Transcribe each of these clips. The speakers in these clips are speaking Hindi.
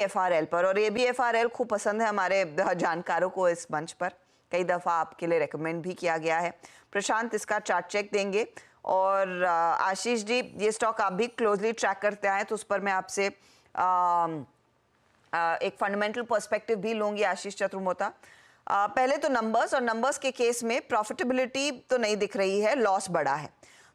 एफआरएल पर, और ये भी एफआरएल खूब पसंद है हमारे जानकारों को इस मंच पर, कई दफ़ा आपके लिए रेकमेंड भी किया गया है। प्रशांत इसका चार्ट चेक देंगे, और आशीष जी ये स्टॉक आप भी क्लोजली ट्रैक करते आए तो उस पर मैं आपसे एक फंडामेंटल पर्सपेक्टिव भी लूंगी। आशीष चतुर्मोता, पहले तो नंबर्स, और नंबर्स के केस में प्रॉफिटेबिलिटी तो नहीं दिख रही है, लॉस बढ़ा है।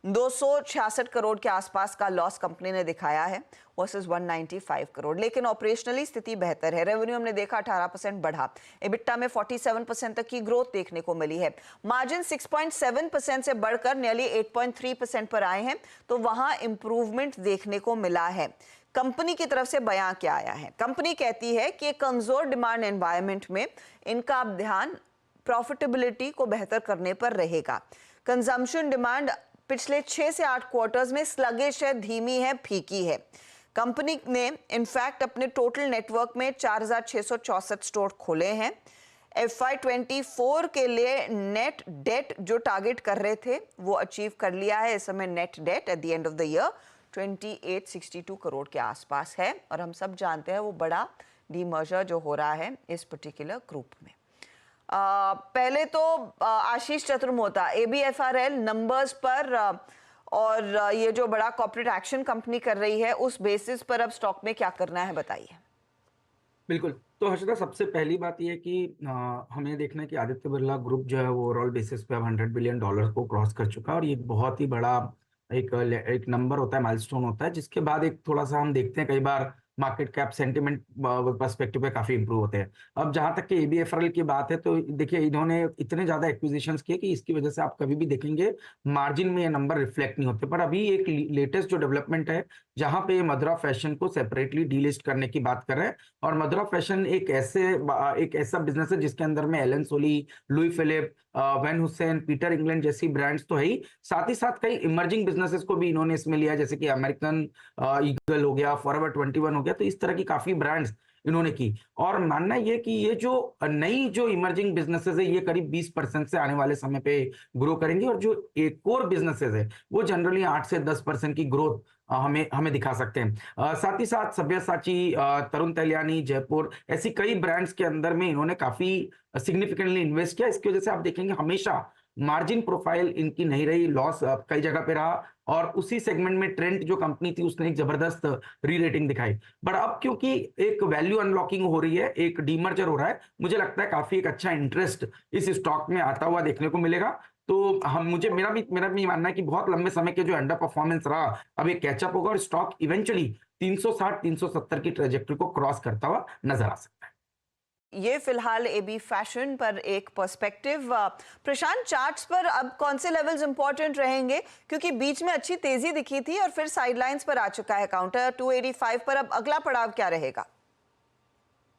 266 करोड़ के आसपास का लॉस कंपनी ने दिखाया है वर्सेस 195 करोड़, लेकिन ऑपरेशनली स्थिति बेहतर है। रेवेन्यू हमने देखा 18% बढ़ा, एबिटा में 47% तक की ग्रोथ देखने को मिली है। मार्जिन 6.7% से बढ़कर नियरली 8.3% पर आए हैं, तो वहां इंप्रूवमेंट देखने को मिला है। कंपनी की तरफ से बयान क्या आया है? कंपनी कहती है कि कमजोर डिमांड एनवायरनमेंट में इनका अब ध्यान प्रॉफिटेबिलिटी को बेहतर करने पर रहेगा। कंजम्पशन डिमांड पिछले 6 से 8 क्वार्टर्स में स्लगिश है, धीमी है, फीकी है। कंपनी ने इनफैक्ट अपने टोटल नेटवर्क में 4664 स्टोर खोले हैं। FY24 के लिए नेट डेट जो टारगेट कर रहे थे वो अचीव कर लिया है। इस समय net date at the end of the year 2862 crore के आसपास है, और हम सब जानते हैं वो बड़ा डीमर्जर जो हो रहा है इस पर्टिकुलर ग्रुप में। पहले तो आशीष चतुर्मोता, ABFRL नंबर्स पर और ये जो बड़ा कॉर्पोरेट एक्शन कंपनी कर रही है उस बेसिस पर अब स्टॉक में क्या करना है, बताइए। बिल्कुल। तो हर्षिता, सबसे पहली बात ये है कि हमें देखना है कि आदित्य बिरला ग्रुप जो है वो ओवरऑल बेसिस पे अब $100 बिलियन को क्रॉस कर चुका है, और ये बहुत ही बड़ा एक नंबर होता है, माइलस्टोन होता है, जिसके बाद एक थोड़ा सा हम देखते हैं कई बार मार्केट कैप सेंटिमेंट पर्सपेक्टिव पे काफी इंप्रूव होते हैं। अब जहां तक कि एबीएफआरएल की बात है, तो देखिए इन्होंने इतने ज्यादा एक्विजिशंस किए कि इसकी वजह से आप कभी भी देखेंगे मार्जिन में ये नंबर रिफ्लेक्ट नहीं होते। पर अभी एक लेटेस्ट जो डेवलपमेंट है, जहां पे मधुरा फैशन को सेपरेटली डीलिस्ट करने की बात कर रहे हैं, और मधुरा फैशन एक ऐसा बिजनेस है जिसके अंदर में Allen Solly, Louis Philippe, Van Heusen, Peter England जैसी ब्रांड्स तो है ही, साथ ही साथ कई इमर्जिंग बिजनेसेस को भी इन्होंने इसमें लिया, जैसे कि अमेरिकन ईगल हो गया, फॉरएवर 21 हो गया। तो इस तरह की काफी ब्रांड्स इन्होंने की, और मानना ये कि ये जो नई जो इमर्जिंग बिजनेसेस है ये करीब 20% से आने वाले समय पे ग्रो करेंगी, और जो एक कोर बिजनेसेस है वो जनरली 8 से 10% की ग्रोथ हमें हमें दिखा सकते हैं। साथ ही साथ सब्यसाची, तरुण तैलियानी, जयपुर, ऐसी कई ब्रांड्स के अंदर में इन्होंने काफी सिग्निफिकेंटली इन्वेस्ट किया। इसकी वजह से आप देखेंगे हमेशा मार्जिन प्रोफाइल इनकी नहीं रही, लॉस कई जगह पे रहा, और उसी सेगमेंट में ट्रेंड जो कंपनी थी उसने एक जबरदस्त री रेटिंग दिखाई। बट अब क्योंकि एक वैल्यू अनलॉकिंग हो रही है, एक डीमर्जर हो रहा है, मुझे लगता है काफी एक अच्छा इंटरेस्ट इस स्टॉक में आता हुआ देखने को मिलेगा। तो हम मुझे मेरा भी मानना है कि बहुत लंबे समय के जो अंडर परफॉर्मेंस रहा, अब एक कैचअप होगा और स्टॉक इवेंचुअली 360-370 की ट्रेजेक्टरी को क्रॉस करता हुआ नजर आ सकता है। ये फिलहाल एबी फैशन पर एक पर्सपेक्टिव। प्रशांत, चार्ट्स पर अब कौन से लेवल्स इंपॉर्टेंट रहेंगे, क्योंकि बीच में अच्छी तेजी दिखी थी और फिर साइडलाइंस पर आ चुका है काउंटर 285 पर, अब अगला पड़ाव क्या रहेगा?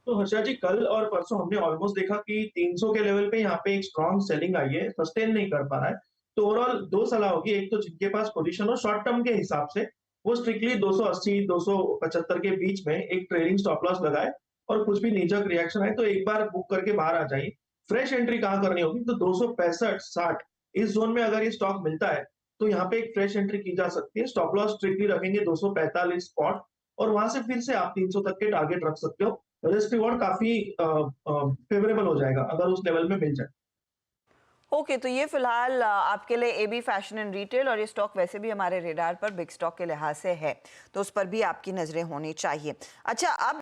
तो हर्षा जी, कल और परसों हमने ऑलमोस्ट देखा कि 300 के लेवल पे यहाँ पे एक स्ट्रॉन्ग सेलिंग आई है, सस्टेन नहीं कर पा रहा है। तो ओवरऑल दो सलाह होगी, एक तो जिनके पास पोजीशन हो शॉर्ट टर्म के हिसाब से, वो स्ट्रिक्टली 280 275 के बीच में एक ट्रेलिंग स्टॉप लॉस लगाए, और कुछ भी नीचक रिएक्शन आए तो एक बार बुक करके बाहर आ जाइए। फ्रेश एंट्री कहाँ करनी होगी, तो 265-60 इस जोन में अगर ये स्टॉक मिलता है तो यहाँ पे एक फ्रेश एंट्री की जा सकती है। स्टॉप लॉस स्ट्रिक्टली रखेंगे 245 स्पॉट, और वहां से फिर से आप 300 तक के टारगेट रख सकते हो। रिस्क रिवॉर्ड काफी फेवरेबल हो जाएगा अगर उस लेवल में मिल जाए। ओके, तो ये फिलहाल आपके लिए एबी फैशन एंड रिटेल, और ये स्टॉक वैसे भी हमारे रेडार पर बिग स्टॉक के लिहाज से है, तो उस पर भी आपकी नजरें होनी चाहिए। अच्छा, अब